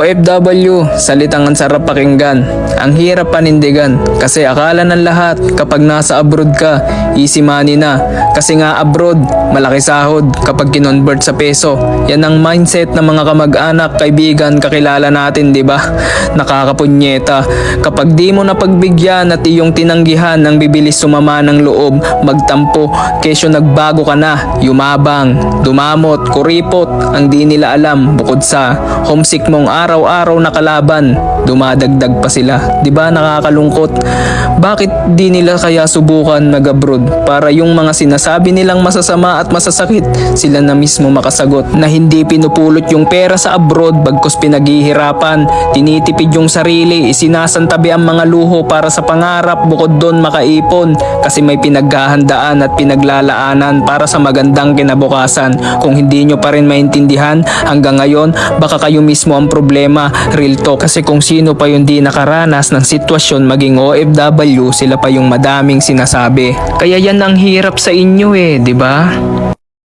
OFW, salitang ang sarap pakinggan, ang hirap panindigan. Kasi akala ng lahat kapag nasa abroad ka, easy money na. Kasi nga abroad, malaki sahod kapag kinonvert sa peso. Yan ang mindset ng mga kamag-anak, kaibigan, kakilala natin, di ba? Nakakapunyeta. Kapag di mo napagbigyan at iyong tinanggihan, ang bibilis sumama ng loob, magtampo, kesyo nagbago ka na, yumabang, dumamot, kuripot, ang di nila alam, bukod sa homesick mong araw-araw na kalaban, dumadagdag pa sila. Di ba nakakalungkot? Bakit di nila kaya subukan mag-abroad para yung mga sinasabi nilang masasama at masasakit, sila na mismo makasagot na hindi pinupulot yung pera sa abroad bagkus pinaghihirapan, tinitipid yung sarili, isinasantabi ang mga luho para sa pangarap, bukod doon makaipon kasi may pinaghahandaan at pinaglalaanan para sa magandang kinabukasan. Kung hindi nyo pa rin maintindihan hanggang ngayon, baka kayo mismo ang problema. Real talk, kasi kung sino pa yung di nakaranas ng sitwasyon maging OFW, sila pa yung madaming sinasabi. Kaya yan ang hirap sa inyo di ba?